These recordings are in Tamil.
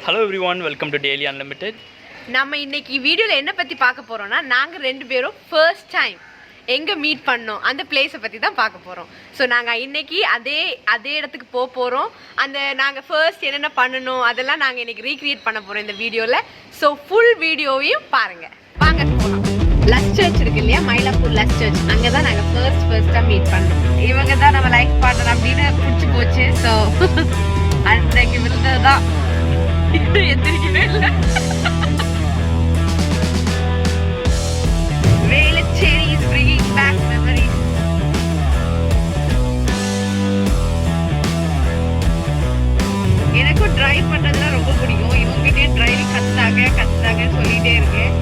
Hello everyone, welcome to Daily Unlimited. நம்ம இன்னைக்கு வீடியோல என்ன பத்தி பார்க்க போறோம்னா நாங்க ரெண்டு பேரும் ஃபர்ஸ்ட் டைம் எங்க மீட் பண்ணோம் அந்த பிளேஸை பத்தி தான் பார்க்க போறோம். ஸோ நாங்க இன்னைக்கு அதே இடத்துக்கு போறோம். அந்த நாங்க ஃபர்ஸ்ட் என்னென்ன பண்ணணும் அதெல்லாம் நாங்க இன்னைக்கு ரீக்ரியேட் பண்ண போறோம் இந்த வீடியோல. ஸோ ஃபுல் வீடியோவையும் பாருங்க. வாங்க போகலாம். லஸ் சர்ச் இருக்கு இல்லையா, மயிலாப்பூர் லஸ் சர்ச், அங்கதான் நாங்க ஃபர்ஸ்டா மீட் பண்ணோம். இவங்க தான் நம்ம லைஃப் பார்ட்னர் அப்படின்னு பிடிச்சி போச்சு. ஸோ அன்றைக்கு விழுந்ததுதான் எந்திரிக்கவே இல்லை. Velachery is bringing back memories. எனக்கும் டிரைவ் பண்றதுனா ரொம்ப பிடிக்கும். இவங்ககிட்டே டிரைவிங் கத்துதாங்க சொல்லிட்டே இருக்கேன்.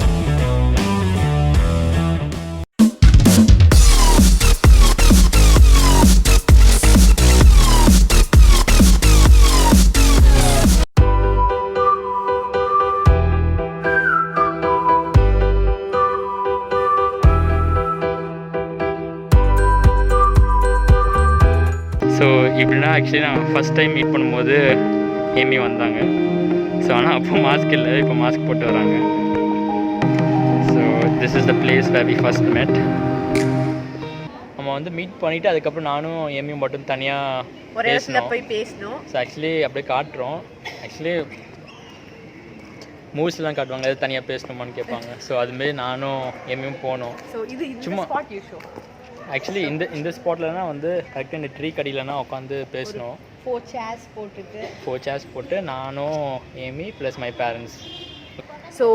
ஸோ இப்படின்னா ஆக்சுவலி நான் ஃபஸ்ட் டைம் மீட் பண்ணும்போது ஏமி வந்தாங்க. ஸோ ஆனால் அப்போ மாஸ்க் இல்லை, இப்போ மாஸ்க் போட்டு வராங்க. So this is the place where we first met. நம்ம வந்து மீட் பண்ணிவிட்டு அதுக்கப்புறம் நானும் ஏமியும் மட்டும் தனியாக பேசணும். ஸோ ஆக்சுவலி அப்படியே காட்டுறோம். ஆக்சுவலி மூவிஸ்லாம் காட்டுவாங்க, அது தனியாக பேசணுமான்னு கேட்பாங்க. ஸோ அதுமாரி நானும் ஏமியும் போனோம். சும்மா ஆக்சுவலி இந்த ஸ்பாட்லனா வந்து கரெக்டாக இந்த ட்ரீ கடியிலனா உட்காந்து பேசணும். 4 சேர்ஸ் போட்டு நானும் Amy plus my parents. So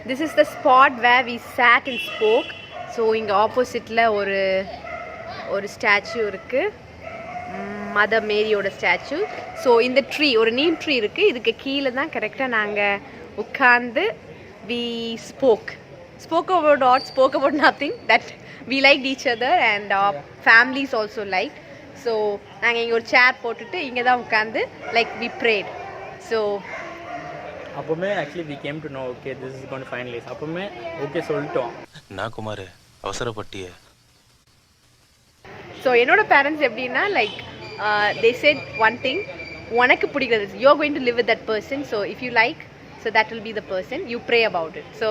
this is the spot where we sat and spoke. So இங்கே ஆப்போசிட்டில் ஒரு ஸ்டாச்சு இருக்குது, மதர் மேரியோட ஸ்டாச்சு. ஸோ இந்த ட்ரீ ஒரு நீம் ட்ரீ இருக்குது, இதுக்கு கீழே தான் கரெக்டாக நாங்கள் உட்காந்து we spoke about nothing, that we liked each other and our families also liked. So நாங்கள் இங்கே ஒரு சேர் போட்டுட்டு இங்கே தான் உட்காந்து like we prayed. So அப்போமே actually we came to know okay this is going to finalize. அப்போமே ஓகே சொல்லிட்டோம். நான் குமார் அவசரப்பட்டிய. ஸோ என்னோட பேரண்ட்ஸ் எப்படின்னா like they said one thing, உனக்கு பிடிக்கிறது you're going to live with that person, so if you like, so that will be the person, you pray about it. So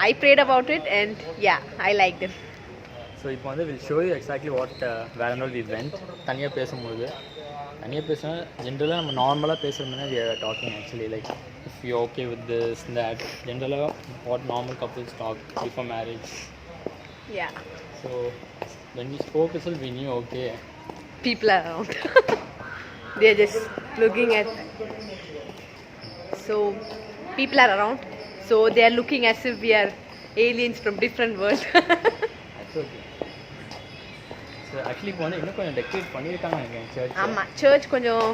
I prayed about it and yeah, I liked it. So இப்போ வந்து will show you exactly what where நாள் வி வெண்ட். தனியாக பேசும்போது பேசினா ஜென்ரலாக நம்ம நார்மலாக பேசுகிறோம்னா we are talking actually like if you okay with this that ஜென்ரலாக what normal couples talk before marriage. Yeah. So when we spoke itself we knew okay People are around. They're just looking at. So people are around. So they are looking as if we are aliens from different worlds. that's okay. So actually இப்போ வந்து இன்னும் கொஞ்சம் டெக்கரேட் பண்ணியிருக்காங்க நினைக்கிறேன் சர்ச். ஆமாம், சர்ச் கொஞ்சம்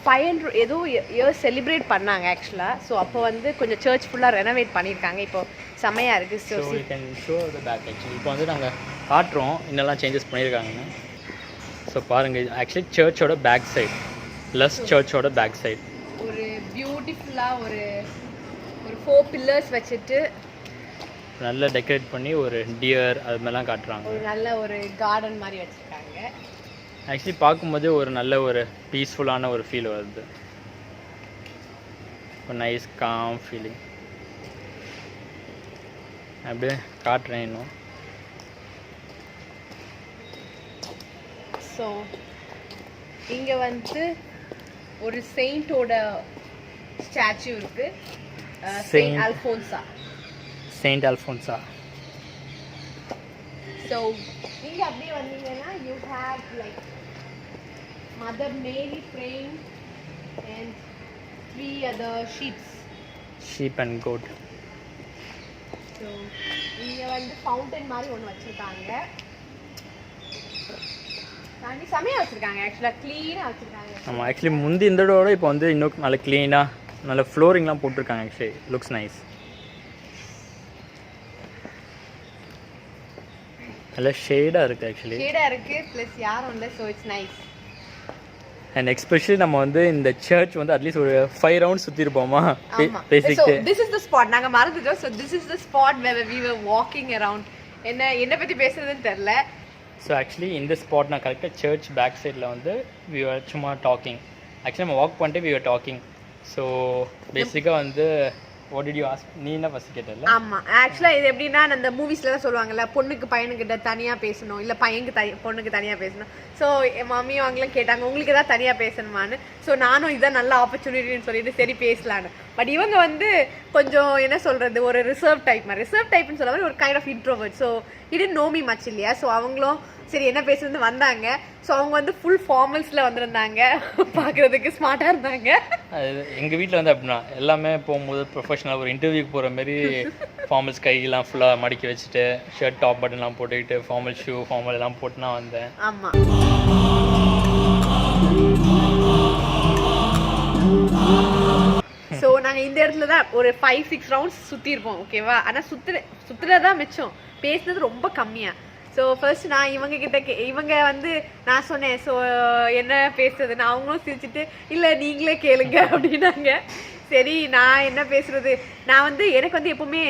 500 ஏதோ இயர்ஸ் செலிப்ரேட் பண்ணாங்க ஆக்சுவலாக. ஸோ அப்போ வந்து கொஞ்சம் சர்ச் ஃபுல்லாக ரெனோவேட் பண்ணியிருக்காங்க. இப்போ செமையாக இருக்குது. So you can show the back actually. இப்போ வந்து நாங்கள் காட்டுறோம் இன்னெல்லாம் சேஞ்சஸ் பண்ணியிருக்காங்கன்னு. ஸோ பாருங்கள், ஆக்சுவலி சர்ச்சோட பேக் சைட் ப்ளஸ் சர்ச்சோட பேக் சைட் ஒரு பியூட்டிஃபுல்லாக ஒரு 4 பில்லர்ஸ் வச்சுட்டு நல்லா டெக்கரேட் பண்ணி ஒரு டியர் அது மாதிரிலாம் காட்டுறாங்க. ஒரு நல்ல ஒரு கார்டன் மாதிரி வச்சுருக்காங்க. ஆக்சுவலி பார்க்கும்போது ஒரு நல்ல ஒரு பீஸ்ஃபுல்லான ஒரு ஃபீல் வருது. ஒரு நைஸ் காம் ஃபீலிங். அப்படியே காட்டுறேன் இன்னும். ஸோ இங்கே வந்து ஒரு செயின்ட்டோட ஸ்டாச்சு இருக்குது, செயின்ட் அல்ஃபோன்சா. ஸோ இங்கே அப்படியே வந்தீங்கன்னா you have like mother Mary praying and 3 other sheep and goat. So இங்கே வந்து ஃபவுண்டன் மாதிரி ஒன்று வச்சுருக்காங்க. தண்ணி செமையாக வச்சுருக்காங்க, ஆக்சுவலாக க்ளீனாக வச்சுருக்காங்க. ஆமாம், ஆக்சுவலி முந்தி இந்த இதோட இப்போ வந்து இன்னும் நல்ல க்ளீனாக நல்ல ஃப்ளோரிங்லாம் போட்டிருக்காங்க. Actually looks nice. நல்ல ஷேடாக இருக்குது. ஆக்சுவலி ஷேடாக இருக்குது ப்ளஸ் யாரும் இல்லை. So it's nice. And especially நம்ம வந்து இந்த சர்ச் வந்து அட்லீஸ்ட் ஒரு 5 ரவுண்ட் சுற்றிருப்போமா பேசிக்கிட்டு. This is the spot. நாங்கள் மறந்துட்டோம். So this is the spot where we were walking around. என்ன பற்றி பேசுறதுன்னு தெரில. ஸோ ஆக்சுவலி இந்த ஸ்பாட் நான் கரெக்டாக சர்ச் பேக் சைடில் வந்து வி ஆர் சும்மா டாக்கிங். ஆக்சுவலி நம்ம வாக் பண்ணிட்டு வி ஆர் டாக்கிங். ஸோ பேசிக்காக வந்து வாட் டிட் யூ ஆஸ்க், நீ என்ன ஃபஸ்ட் கேட்டல? ஆமா, ஆக்சுவலா இது எப்படின்னா அந்த மூவிஸ்ல தான் சொல்லுவாங்கல்ல, பொண்ணுக்கு பையனுக்கிட்ட தனியா பேசணும், இல்ல பையனுக்கு பொண்ணுக்கு தனியா பேசணும். ஸோ என் மம்மியும் அவங்களும் கேட்டாங்க உங்களுக்கு ஏதாவது தனியா பேசணுமான்னு. ஸோ நானும் இதான் நல்ல ஆப்பர்ச்சுனிட்டின்னு சொல்லிட்டு சரி பேசலான்னு. பட் இவங்க வந்து கொஞ்சம் என்ன சொல்றது, ஒரு ரிசர்வ் டைப்னு சொல்ல மாதிரி ஒரு கைண்ட் ஆஃப் இன்ட்ரோவர்ட். ஸோ இது நோமி மச் இல்லையா. ஸோ அவங்களும் சரி என்ன பேசுறது வந்தாங்க. ஸோ அவங்க வந்து ஃபுல் ஃபார்மல்ஸில் வந்திருந்தாங்க, பார்க்குறதுக்கு ஸ்மார்ட்டாக இருந்தாங்க. அது எங்கள் வீட்டில் வந்து அப்படின்னா எல்லாமே போகும்போது ப்ரொஃபஷனலாக ஒரு இன்டர்வியூக்கு போகிற மாதிரி ஃபார்மல்ஸ் கையெல்லாம் ஃபுல்லாக மடக்கி வச்சுட்டு ஷர்ட் டாப் பட்டன்லாம் போட்டுக்கிட்டு ஃபார்மல் ஷூ ஃபார்மல் எல்லாம் போட்டு நான் வந்தேன். ஆமாம். ஸோ நாங்கள் இந்த இடத்துல தான் ஒரு 5-6 ரவுண்ட்ஸ் சுற்றிருப்போம், ஓகேவா. ஆனால் சுற்றுறதான் மிச்சம், பேசுனது ரொம்ப கம்மியாக. ஸோ ஃபர்ஸ்ட் நான் இவங்க வந்து நான் சொன்னேன் ஸோ என்ன பேசுறதுன்னு, அவங்களும் சிரிச்சுட்டு இல்லை நீங்களே கேளுங்க அப்படின்னாங்க. சரி நான் என்ன பேசுறது, நான் வந்து எனக்கு வந்து எப்பவுமே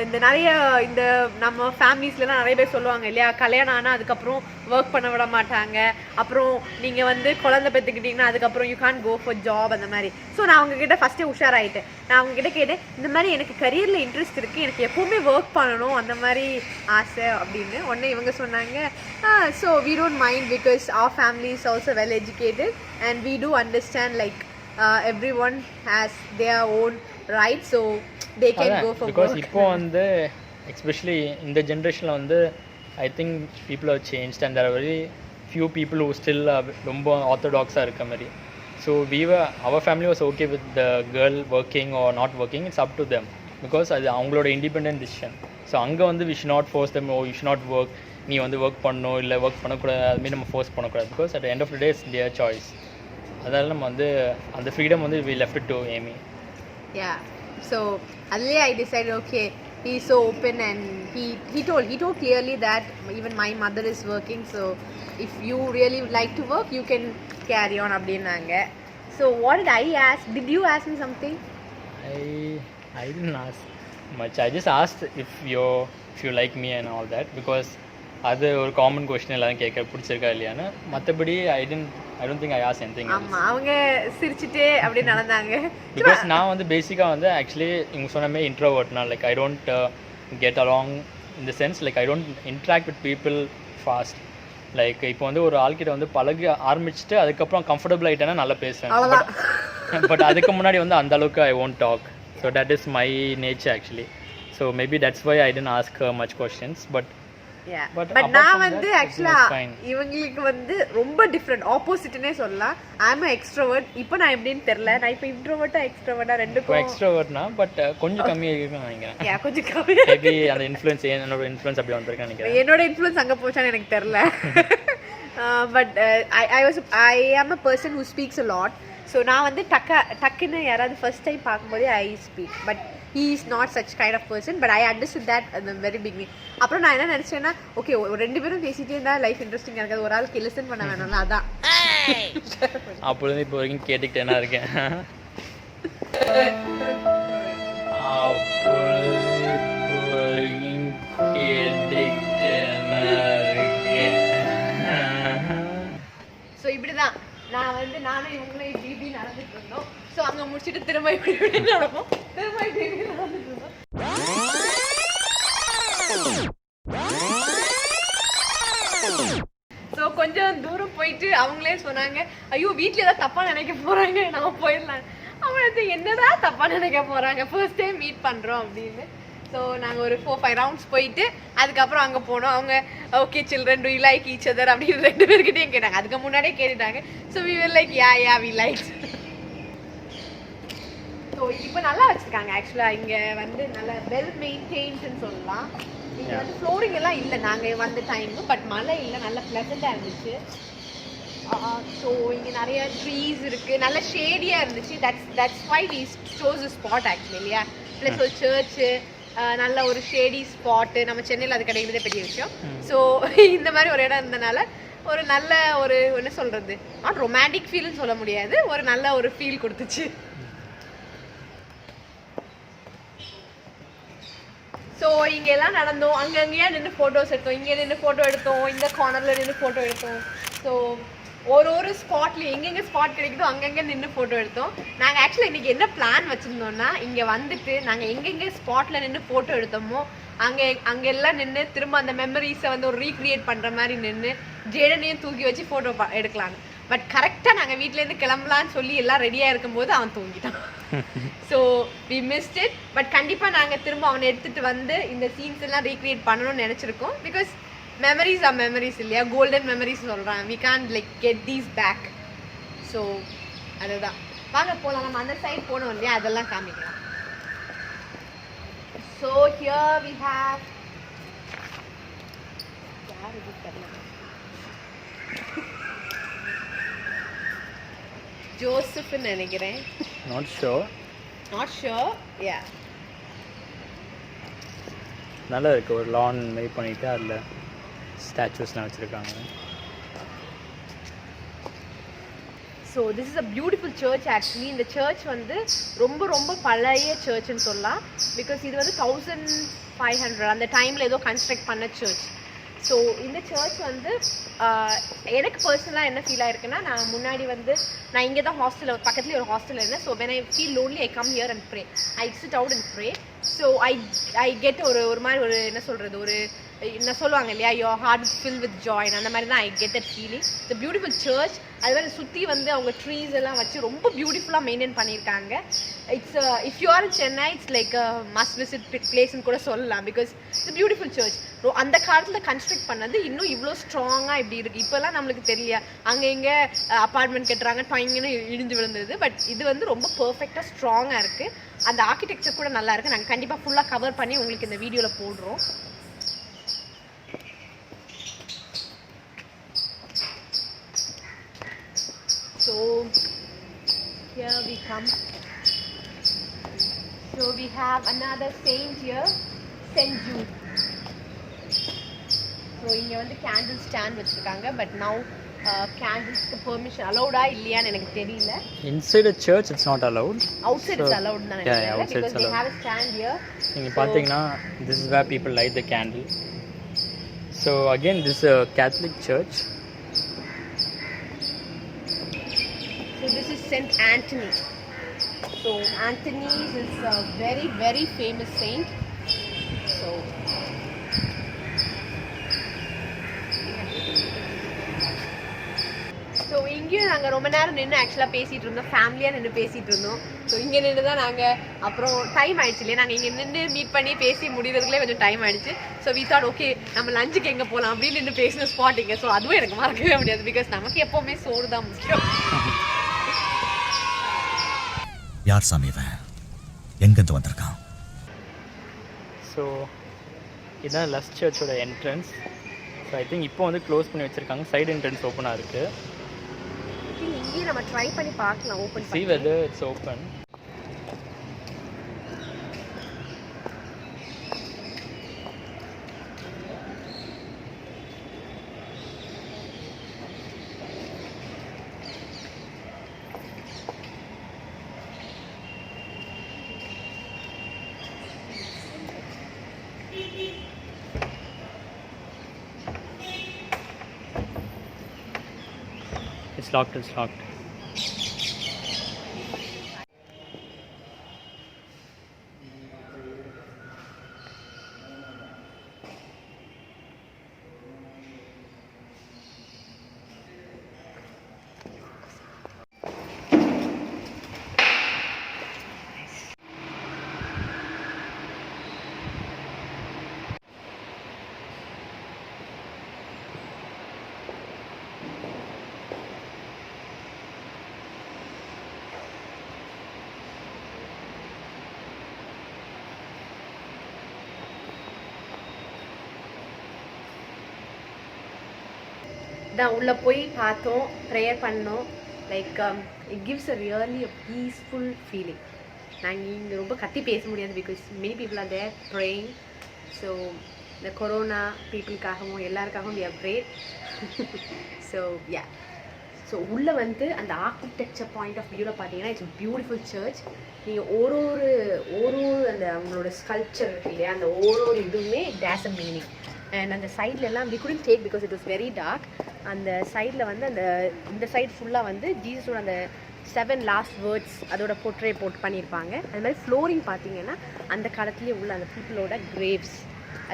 இந்த நிறைய இந்த நம்ம ஃபேமிலிஸ்லாம் நிறைய பேர் சொல்லுவாங்க இல்லையா, கல்யாணம் ஆனால் அதுக்கப்புறம் ஒர்க் பண்ண விட மாட்டாங்க, அப்புறம் நீங்கள் வந்து குழந்தை பெற்றுக்கிட்டிங்கன்னா அதுக்கப்புறம் you can go for job அந்த மாதிரி. ஸோ நான் அவங்கக்கிட்ட ஃபஸ்ட்டே உஷாராயிட்டேன். நான் அவங்ககிட்ட கேட்டேன் இந்த மாதிரி எனக்கு கரியரில் இன்ட்ரெஸ்ட் இருக்குது, எனக்கு எப்போவுமே ஒர்க் பண்ணணும் அந்த மாதிரி ஆசை அப்படின்னு. உடனே இவங்க சொன்னாங்க so we don't mind because our family is also well educated and we do understand like everyone has their own right, so they can go for because work. இப்போ வந்து especially இந்த ஜென்ரேஷனில் வந்து I think people have changed and there are very few people who still ரொம்ப ஆர்த்தடாக்ஸாக இருக்க மாதிரி. So our family was okay with the girl working or not working, it's up to them because அது அவங்களோட இண்டிபெண்டன்ட் டிசிஷன். ஸோ அங்கே வந்து we should not force them, oh you should not work, நீ வந்து ஒர்க் பண்ணணும் இல்லை ஒர்க் பண்ணக்கூடாது அதுமாரி நம்ம ஃபோர்ஸ் பண்ணக்கூடாது, because at the end of the day it's their choice. அதனால நம்ம வந்து அந்த ஃப்ரீடம் வந்து we left it to Amy. Yeah, so அதுலேயே I decided okay, he is so open and he told clearly that even my mother is working, so if you really would like to work you can carry on அப்படின்னாங்க. So what did I ask? Did you ask me something? I didn't ask much. I just asked if you like me and all that because அது ஒரு காமன் கொஸ்டின் எல்லாரும் கேட்க பிடிச்சிருக்கா இல்லையான்னு. மற்றபடி I don't think I ask anything. ஆமாம், அவங்க சிரிச்சுட்டே அப்படி நடந்தாங்க. பிகாஸ் நான் வந்து பேசிக்காக வந்து ஆக்சுவலி இவங்க சொன்ன மாதிரி இன்ட்ரோவர்ட்னா like I don't get along in the sense like I don't interact with people fast. Like இப்போ வந்து ஒரு ஆள்கிட்ட வந்து பழக ஆரம்பிச்சுட்டு அதுக்கப்புறம் கம்ஃபர்டபுள் ஆகிட்டேன்னா நல்லா பேசுவேன். பட் அதுக்கு முன்னாடி வந்து அந்த அளவுக்கு I won't talk. So that is my nature actually. So maybe that's why I tend ask much questions. But நான் வந்து ஆக்சுவலா இவங்களுக்கு வந்து ரொம்ப டிஃப்ரெண்ட் ஆப்போசிட்னே சொல்லலாம். I am extrovert. இப்போ நான் எப்படின்னு தெரியல, நான் இப்போ இன்ட்ரோவர்ட்டா எக்ஸ்ட்ரோவர்ட்டா ரெண்டுக்கும் எக்ஸ்ட்ரோவர்ட்னா பட் கொஞ்சம் கம்மியாக இருக்குன்னு நினைக்கிறேன். கொஞ்சம் கம்மி. மேபி அந்த இன்ஃப்ளூயன்ஸ் என்னோட இன்ஃப்ளூயன்ஸ் அப்படி வந்திருக்கேன் நினைக்கிறேன். என்னோட இன்ஃப்ளூயன்ஸ் அங்கே போச்சான்னு எனக்கு தெரியல. பட் ஐ ஆம் a person who speaks a lot. So நான் வந்து டக்குன்னு யாராவது ஃபர்ஸ்ட் டைம் பார்க்கும்போதே I speak. But he is not such kind of person, but I understood that at the very beginning. அப்புறம் நான் என்ன நினச்சேன்னா ஓகே ரெண்டு பேரும் பேசிகிட்டே இருந்தால் லைஃப் இன்ட்ரெஸ்டிங்காக இருக்காது, ஒரு ஆளுக்கு லிசன் பண்ண வேணும்ல, அதான் அப்பொழுது இப்போ வரைக்கும் கேட்டுக்கிட்டேனா இருக்கேன். ஸோ இப்படிதான் நான் வந்து நானும் இவங்களும் இப்படி நடந்துட்டு இருந்தோம். ஸோ அங்கே முடிச்சுட்டு திரும்ப இப்படி நடப்போம், திரும்ப இப்படி நடந்துட்டு இருந்தோம். ஸோ கொஞ்சம் தூரம் போயிட்டு அவங்களே சொன்னாங்க ஐயோ வீட்டில் ஏதாவது தப்பாக நினைக்க போகிறாங்க, நான் போயிடலாம். அவங்களுக்கு என்னடா தப்பாக நினைக்க போகிறாங்க, ஃபர்ஸ்ட் டைம் மீட் பண்ணுறோம் அப்படின்னு. ஸோ நாங்கள் ஒரு 4-5 ரவுண்ட்ஸ் போயிட்டு அதுக்கப்புறம் அங்கே போனோம். அவங்க okay children do you like each other அப்படின்னு 2 பேர்கிட்டையும் கேட்டாங்க. அதுக்கு முன்னாடியே கேட்டுட்டாங்க. So we will like yeah we like. So இப்போ நல்லா வச்சுருக்காங்க ஆக்சுவலாக. இங்கே வந்து நல்லா வெல் மெயின்டைன்ஸ்ன்னு சொல்லலாம். இங்கே வந்து ஃப்ளோரிங் எல்லாம் இல்லை நாங்கள் வந்த டைமு, பட் மழை இல்லை, நல்லா ப்ளசண்ட்டாக இருந்துச்சு. ஸோ இங்கே நிறைய ட்ரீஸ் இருக்குது, நல்ல ஷேடியாக இருந்துச்சு. That's why we chose a spot actually இல்லையா. ப்ளஸ் ஒரு சர்ச்சு, நல்ல ஒரு ஷேடி ஸ்பாட்டு, நம்ம சென்னையில் அது கிடைக்கிறதே பெரிய விஷயம். ஸோ இந்த மாதிரி ஒரு இடம் இருந்தனால ஒரு நல்ல ஒரு என்ன சொல்கிறது, நாட் ரொமான்டிக் ஃபீல்னு சொல்ல முடியாது, ஒரு நல்ல ஒரு ஃபீல் கொடுத்துச்சு. ஸோ இங்கே எல்லாம் நடந்தோம், அங்கங்கேயே நின்று ஃபோட்டோஸ் எடுத்தோம், இங்கே நின்று ஃபோட்டோ எடுத்தோம், இந்த கார்னரில் நின்று ஃபோட்டோ எடுத்தோம். ஸோ ஒரு ஸ்பாட்ல எங்கெங்க ஸ்பாட் கிடைக்குதோ அங்கங்க நின்று ஃபோட்டோ எடுத்தோம். நாங்கள் ஆக்சுவலாக இன்னைக்கு என்ன பிளான் வச்சுருந்தோம்னா, இங்கே வந்துட்டு நாங்கள் எங்கெங்க ஸ்பாட்டில் நின்று ஃபோட்டோ எடுத்தோமோ அங்கெல்லாம் நின்று திரும்ப அந்த மெமரிஸை வந்து ஒரு ரீக்ரியேட் பண்ணுற மாதிரி நின்று ஜேடனையும் தூக்கி வச்சு ஃபோட்டோ எடுக்கலான்னு. பட் கரெக்டாக நாங்கள் வீட்டிலேருந்து கிளம்பலான்னு சொல்லி எல்லாம் ரெடியாக இருக்கும்போது அவன் தூங்கிட்டான். So we missed it. But கண்டிப்பாக நாங்கள் திரும்ப அவனை எடுத்துகிட்டு வந்து இந்த சீன்ஸ் எல்லாம் ரீக்ரியேட் பண்ணணும்னு நினச்சிருக்கோம். பிகாஸ் memories are memories இல்லையா, கோல்டன் மெமரிஸ் சொல்கிறேன். we can't like get these back. So அதுதான். வாங்க போகலாம். நம்ம அந்த சைட் போனோம் இல்லையா, அதெல்லாம் காமிக்கலாம். ஸோ here we have யார் இது தெரியல, ஜோசப்னு நினைக்கிறேன். Not sure. யா நல்லா இருக்குது. ஒரு லான் மேக் பண்ணிவிட்டு அதில் ஸ்டாச்சுஸ்லாம் வச்சுருக்காங்க. So this is a beautiful church. Actually இந்த சர்ச் வந்து ரொம்ப ரொம்ப பழைய சர்ச்னு சொல்லலாம். பிகாஸ் இது வந்து 1500 அந்த டைமில் ஏதோ கன்ஸ்ட்ரக்ட் பண்ண சர்ச். ஸோ இந்த சர்ச் வந்து எனக்கு பர்சனலாக என்ன ஃபீல் ஆயிருக்குன்னா, நான் முன்னாடி வந்து நான் இங்கே தான் ஹாஸ்டலில் பக்கத்துலேயே ஒரு ஹாஸ்டலில் இருந்தேன். So when I feel lonely I come here and pray. I sit out and pray. So I get ஒரு மாதிரி ஒரு என்ன சொல்கிறது, ஒரு என்ன சொல்லுவாங்க இல்லையா, your heart is fill with joy. அந்த மாதிரி தான் I get that feeling. The beautiful church. அது மாதிரி சுற்றி வந்து அவங்க ட்ரீஸ் எல்லாம் வச்சு ரொம்ப பியூட்டிஃபுல்லாக மெயின்டைன் பண்ணியிருக்காங்க. It's if you are in Chennai it's like must visit பிளேஸ்ன்னு கூட சொல்லலாம். Because it's beautiful church. அந்த காலத்தில் கன்ஸ்ட்ரக்ட் பண்ணது இன்னும் இவ்வளோ ஸ்ட்ராங்காக இப்படி இருக்குது. இப்போல்லாம் நம்மளுக்கு தெரியல, அங்கே இங்கே அப்பார்ட்மெண்ட் கட்டுறாங்க, டாயிங்கன்னு இடிஞ்சு விழுந்துருது. பட் இது வந்து ரொம்ப பர்ஃபெக்டாக ஸ்ட்ராங்காக இருக்குது. அந்த ஆர்கிடெக்சர் கூட நல்லா இருக்குது. நாங்கள் கண்டிப்பாக ஃபுல்லாக கவர் பண்ணி உங்களுக்கு இந்த வீடியோவில் போடுறோம். So here we come. So we have another saint here, Saint Jude. So இங்க வந்து கேண்டில் ஸ்டாண்ட் வச்சிருக்காங்க. பட் நவ் கேண்டில்ஸ்க்கு பெர்மிஷன் அலௌடா இல்லையான்னு எனக்கு தெரியல. Inside a church it's not allowed. Outside it's allowed தான் நினைக்கிறேன். Yeah, outside because they have a stand here. நீங்க பாத்தீங்கன்னா this is where people light the candle. So again this is a Catholic church. So this is Saint Anthony. So Anthony is a very very famous saint. So so இங்கேயும் நாங்கள் ரொம்ப நேரம் நின்று ஆக்சுவலாக பேசிகிட்டு இருந்தோம். ஃபேமிலியாக நின்று பேசிகிட்டு இருந்தோம். ஸோ இங்கே நின்று தான் நாங்கள் அப்புறம் டைம் ஆயிடுச்சு இல்லையா, நாங்கள் இங்கே நின்று மீட் பண்ணி பேசி முடிகிறதுக்குள்ளே கொஞ்சம் டைம் ஆயிடுச்சு. ஸோ வி தாட் ஓகே நம்ம லஞ்சுக்கு எங்கே போகலாம் அப்படின்னு நின்று பேசின ஸ்பாட் இங்கே. ஸோ அதுவும் எனக்கு மறக்கவே முடியாது. பிகாஸ் நமக்கு எப்போவுமே சோறு தான் முக்கியம். யார் சாமி இவன், எங்கேருந்து வந்திருக்கான்? ஸோ இதுதான் லஸ்ட் சர்ச்சோட என்ட்ரன்ஸ். ஸோ ஐ திங்க் இப்போ வந்து க்ளோஸ் பண்ணி வச்சுருக்காங்க. சைடு என்ட்ரன்ஸ் ஓப்பனாக இருக்குது. இங்கேயும் நம்ம ட்ரை பண்ணி பார்க்கலாம். Open see whether it's open. It's locked. தான் உள்ளே போய் பார்த்தோம், ப்ரேயர் பண்ணோம். Like it gives a really a peaceful feeling. நாங்கள் இங்கே ரொம்ப கத்தி பேச முடியாது. Because many people are there praying. So இந்த கொரோனா பீப்புளுக்காகவும் எல்லாருக்காகவும் we are prayed. So yeah, so உள்ளே வந்து அந்த ஆர்கிடெக்சர் பாயிண்ட் ஆஃப் வியூவில் பார்த்தீங்கன்னா இட்ஸ் பியூட்டிஃபுல் சர்ச். நீங்கள் ஒரு அந்த அவங்களோட ஸ்கல்ப்சர் இருக்கு இல்லையா, அந்த ஒரு இதுவுமே டேஸ் அ மீனிங். அண்ட் அந்த சைட்லெல்லாம் we couldn't take because it was very dark. அந்த சைடில் வந்து அந்த இந்த சைடு ஃபுல்லாக வந்து ஜீசஸோட அந்த 7 லாஸ்ட் வேர்ட்ஸ் அதோட போர்ட்ரே போட்டு பண்ணியிருப்பாங்க. அது மாதிரி ஃப்ளோரிங் பார்த்தீங்கன்னா அந்த காலத்துலேயே உள்ள அந்த பீப்புளோட கிரேவ்ஸ்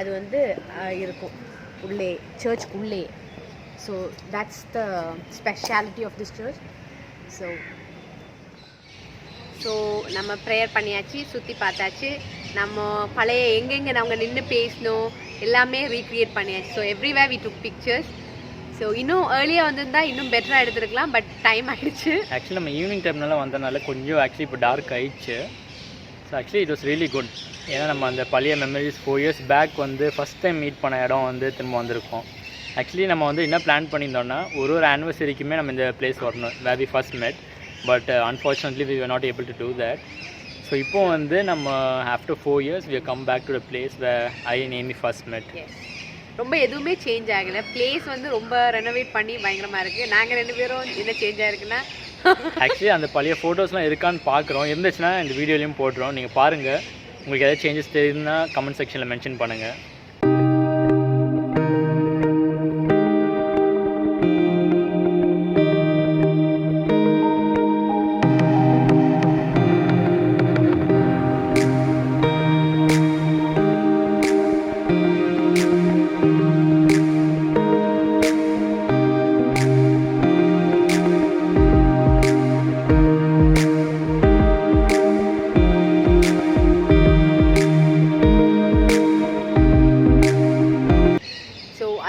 அது வந்து இருக்கும் உள்ளே, சர்ச்சுக்கு உள்ளே. So that's the speciality of this church. So நம்ம ப்ரேயர் பண்ணியாச்சு, சுற்றி பார்த்தாச்சு, நம்ம பழைய எங்கெங்கே நாங்கள் நின்று பேசணும் எல்லாமே ரீக்ரியேட் பண்ணியாச்சு. So everywhere we took pictures. So இன்னும் ஏர்லியாக வந்திருந்தால் இன்னும் பெட்டராக எடுத்துருக்கலாம், பட் டைம் ஆகிடுச்சு. ஆக்சுவலி நம்ம ஈவினிங் டைம்னால வந்தனால கொஞ்சம் ஆக்சுவலி இப்போ டார்க் ஆயிடுச்சு. So actually it was really good. ஏன்னா நம்ம அந்த பழைய மெமரிஸ் 4 years பேக் வந்து ஃபஸ்ட் டைம் மீட் பண்ண இடம் வந்து திரும்ப வந்திருக்கோம். ஆக்சுவலி நம்ம வந்து என்ன பிளான் பண்ணியிருந்தோம்னா ஒரு ஆனிவர்சரிக்குமே நம்ம இந்த பிளேஸ் வரணும், where we first met. But unfortunately we are not able to do that. So இப்போ வந்து நம்ம after 4 years we have come back to the place where I and Amy first met. ரொம்ப எதுவுமே சேஞ்ச் ஆகலை. பிளேஸ் வந்து ரொம்ப ரெனோவேட் பண்ணி பயங்கரமாக இருக்குது. நாங்கள் 2 பேரும் என்ன சேஞ்ச் ஆகிருக்குன்னா ஆக்சுவலி அந்த பழைய ஃபோட்டோஸ்லாம் இருக்கான்னு பார்க்குறோம். இருந்துச்சுன்னா இந்த வீடியோலையும் போடுறோம், நீங்கள் பாருங்கள். உங்களுக்கு எதாவது சேஞ்சஸ் தெரியுதுன்னா கமெண்ட் செக்ஷனில் மென்ஷன் பண்ணுங்கள்.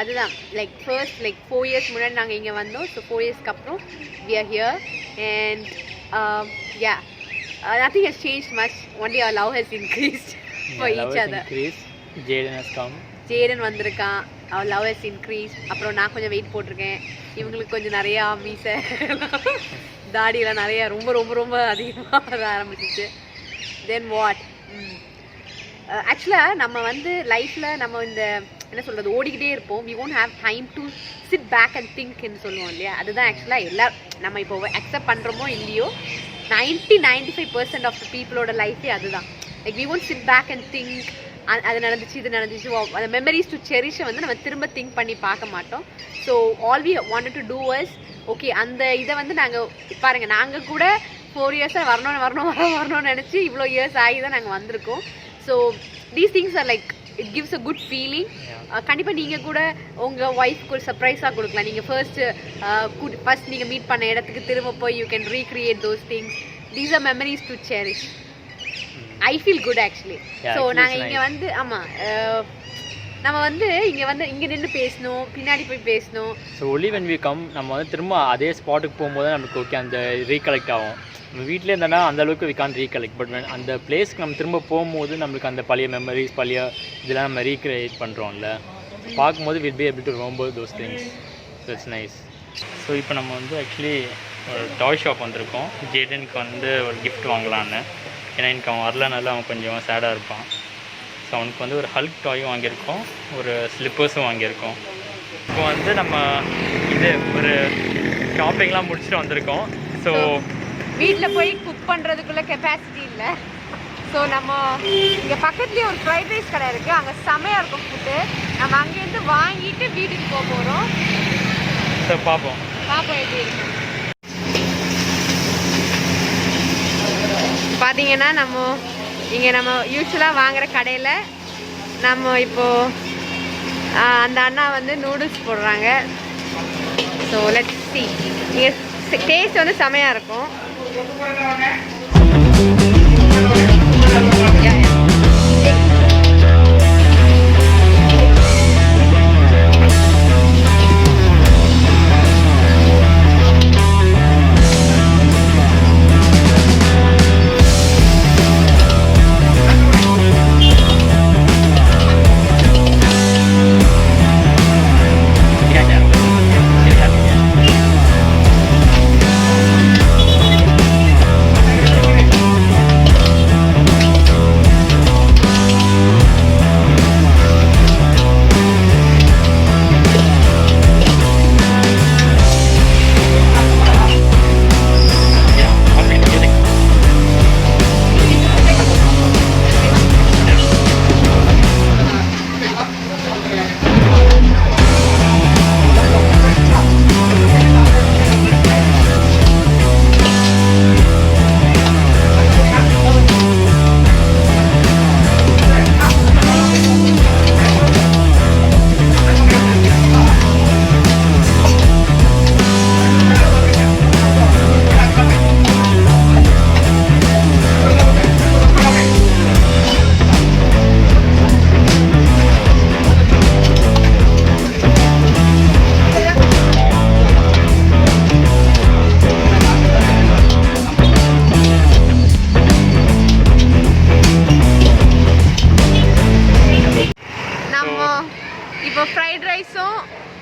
அதுதான் லைக் ஃபர்ஸ்ட் 4 years முன்னாடி நாங்கள் இங்கே வந்தோம். ஸோ 4 yearsக்கு அப்புறம் we are here and yeah nothing has changed much, only our love has increased for each other. Jaden has come. Jaden வந்திருக்கான், our love has increased. அப்புறம் நான் கொஞ்சம் வெயிட் போட்டிருக்கேன், இவங்களுக்கு கொஞ்சம் நிறையா மீசை தாடியெல்லாம் நிறையா ரொம்ப ரொம்ப ரொம்ப அதிகமாக வர ஆரம்பிச்சிச்சு. தென் வாட் ஆக்சுவலாக நம்ம வந்து லைஃப்பில் நம்ம இந்த என்ன சொல்கிறது ஓடிக்கிட்டே இருப்போம். We won't have time to sit back and think ன்னு சொல்லுவோம் இல்லையா. அதுதான் ஆக்சுவலாக எல்லாம் நம்ம இப்போ அக்செப்ட் பண்ணுறோமோ இல்லையோ 90-95% ஆஃப் த பீப்புளோட லைஃபே அதுதான். Like we won't sit back and think அது நடந்துச்சு இது நடந்துச்சு. அந்த மெமரிஸ் டு செரிஷை வந்து நம்ம திரும்ப திங்க் பண்ணி பார்க்க மாட்டோம். So all we wanted to do was okay அந்த இதை வந்து நாங்கள் பாருங்கள், நாங்கள் கூட 4 yearsஸாக வரணும்னு நினச்சி இவ்வளோ இயர்ஸ் ஆகி தான் நாங்கள் வந்திருக்கோம். So these things are like it gives a good feeling. கண்டிப்பாக நீங்கள் கூட உங்கள் ஒய்ஃப்க்கு ஒரு சர்ப்ரைஸாக கொடுக்கலாம். நீங்கள் ஃபர்ஸ்ட் நீங்கள் மீட் பண்ண இடத்துக்கு திரும்ப போய் you can recreate those things. These are memories to cherish. I feel good actually. So நாங்கள் இங்கே வந்து ஆமாம் நம்ம வந்து இங்கே நின்று பேசணும், பின்னாடி போய் பேசணும். So only when we come நம்ம வந்து திரும்ப அதே ஸ்பாட்டுக்கு போகும்போது நமக்கு ஓகே அந்த ரீகலெக்ட் ஆகும். நம்ம வீட்டிலே இருந்தோன்னா அந்தளவுக்கு வி கான் ரீகலெக்ட். பட் அந்த பிளேஸ்க்கு நம்ம திரும்ப போகும்போது நம்மளுக்கு அந்த பழைய மெமரிஸ் பழைய இதெல்லாம் நம்ம ரீக்ரியேட் பண்ணுறோம்ல, பார்க்கும்போது will be able to remember those things. So it's nice. So இப்போ நம்ம வந்து ஆக்சுவலி ஒரு டாய் ஷாப் வந்திருக்கோம். ஜேடனுக்கு வந்து ஒரு கிஃப்ட் வாங்கலான்னு. ஏன்னா எனக்கு அவன் வரலனால அவன் கொஞ்சம் சேடாக இருப்பான். ஸோ அவனுக்கு வந்து ஒரு ஹல்க் டாயும் வாங்கியிருக்கோம், ஒரு ஸ்லிப்பர்ஸும் வாங்கியிருக்கோம். இப்போ வந்து நம்ம இது ஒரு ஷாப்பிங்லாம் முடிச்சுட்டு வந்திருக்கோம். ஸோ வீட்டில் போய் குக் பண்ணுறதுக்குள்ள கெப்பாசிட்டி இல்லை. ஸோ நம்ம இங்கே பக்கத்துலேயே ஒரு ஃப்ரைட் ரைஸ் கடை இருக்குது, அங்கே செமையாக இருக்கும் ஃபுட்டு. நம்ம அங்கேருந்து வாங்கிட்டு வீட்டுக்கு போக போகிறோம். ஸோ பார்ப்போம் எப்படி இருக்கு. பார்த்தீங்கன்னா நம்ம யூஸ்வலாக வாங்குகிற கடையில் நம்ம இப்போது அந்த அண்ணா வந்து நூடுல்ஸ் போடுறாங்க. So let's see. இங்கே டேஸ்ட் வந்து செமையாக இருக்கும்.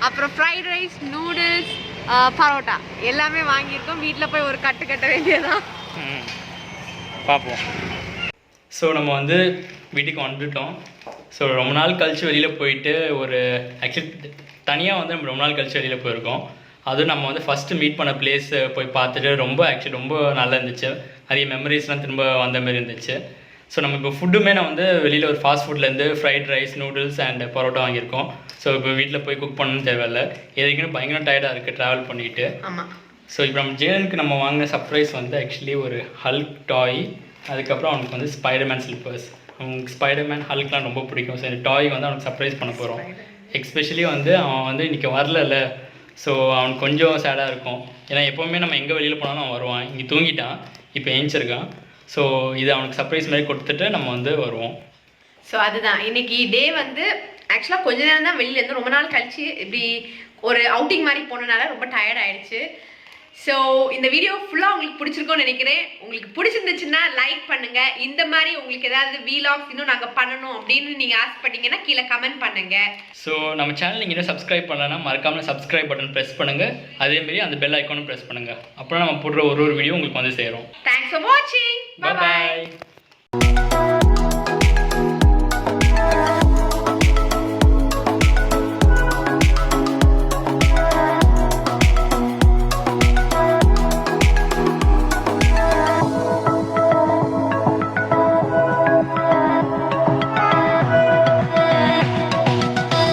அப்புறம் ஃப்ரைட் ரைஸ், நூடுல்ஸ், பரோட்டா எல்லாமே வாங்கியிருக்கோம். வீட்டில் போய் ஒரு கட்ட வேண்டியதான். பார்ப்போம். ஸோ நம்ம வந்து வீட்டுக்கு வந்துட்டோம். ஸோ ரொம்ப நாள் கழித்து வெளியில் போயிட்டு ஒரு ஆக்சுவலி தனியாக வந்து நம்ம ரொம்ப நாள் கழித்து வெளியில் போயிருக்கோம். அதுவும் நம்ம வந்து ஃபஸ்ட்டு மீட் பண்ண பிளேஸ் போய் பார்த்துட்டு ரொம்ப நல்லா இருந்துச்சு. நிறைய மெமரிஸ்லாம் திரும்ப வந்த மாதிரி இருந்துச்சு. ஸோ நம்ம இப்போ ஃபுட்டுமே நான் வந்து வெளியில் ஒரு ஃபாஸ்ட் ஃபுட்லேருந்து fried rice, noodles and parotta வாங்கியிருக்கோம். ஸோ இப்போ வீட்டில் போய் குக் பண்ணணும்னு தேவையில்லை. எதுக்குன்னு பயங்கர டயர்டாக இருக்குது ட்ராவல் பண்ணிக்கிட்டு. ஆமாம். ஸோ இப்போ நம்ம ஜேனுக்கு நம்ம வாங்கின சர்ப்ரைஸ் வந்து ஆக்சுவலி ஒரு ஹல்க் டாய், அதுக்கப்புறம் அவனுக்கு வந்து ஸ்பைடர்மேன் ஸ்லிப்பர்ஸ். அவனுக்கு ஸ்பைடர்மேன் ஹல்க்லாம் ரொம்ப பிடிக்கும். ஸோ இந்த டாய் வந்து அவனுக்கு சர்ப்ரைஸ் பண்ண போகிறோம். எஸ்பெஷலி வந்து அவன் வந்து இன்றைக்கி வரல. ஸோ அவனுக்கு கொஞ்சம் சேடாக இருக்கும். ஏன்னா எப்போவுமே நம்ம எங்கே வெளியில் போனாலும் அவன் வருவான். இங்கே தூங்கிட்டான், இப்போ ஏஞ்சிருக்கான். ஸோ இது அவனுக்கு சர்ப்ரைஸ் மாதிரி கொடுத்துட்டு நம்ம வந்து வருவோம். ஸோ அதுதான் இன்னைக்கு டே வந்து ஆக்சுவலாக கொஞ்ச நேரம் தான் வெளியிலேருந்து ரொம்ப நாள் கழிச்சு இப்படி ஒரு அவுட்டிங் மாதிரி போனனால ரொம்ப டயர்ட் ஆயிடுச்சு. ஸோ இந்த வீடியோ ஃபுல்லாக உங்களுக்கு பிடிச்சிருக்கும்னு நினைக்கிறேன். உங்களுக்கு பிடிச்சிருந்துச்சுன்னா லைக் பண்ணுங்கள். இந்த மாதிரி உங்களுக்கு ஏதாவது வீலாக்ஸ் இன்னும் நாங்கள் பண்ணணும் அப்படின்னு நீங்கள் ஆசைப்பட்டீங்கன்னா கீழே கமெண்ட் பண்ணுங்கள். ஸோ நம்ம சேனல் நீங்கள் இன்னும் சப்ஸ்கிரைப் பண்ணலன்னா மறக்காமல் சப்ஸ்கிரைப் பட்டன் ப்ரெஸ் பண்ணுங்கள். அதேமாரி அந்த பெல் ஐக்கானும் ப்ரெஸ் பண்ணுங்கள். அப்புறம் நம்ம போடுற ஒரு வீடியோ உங்களுக்கு வந்து சேரும். தேங்க்ஸ் ஃபார் வாட்சிங். Bye bye.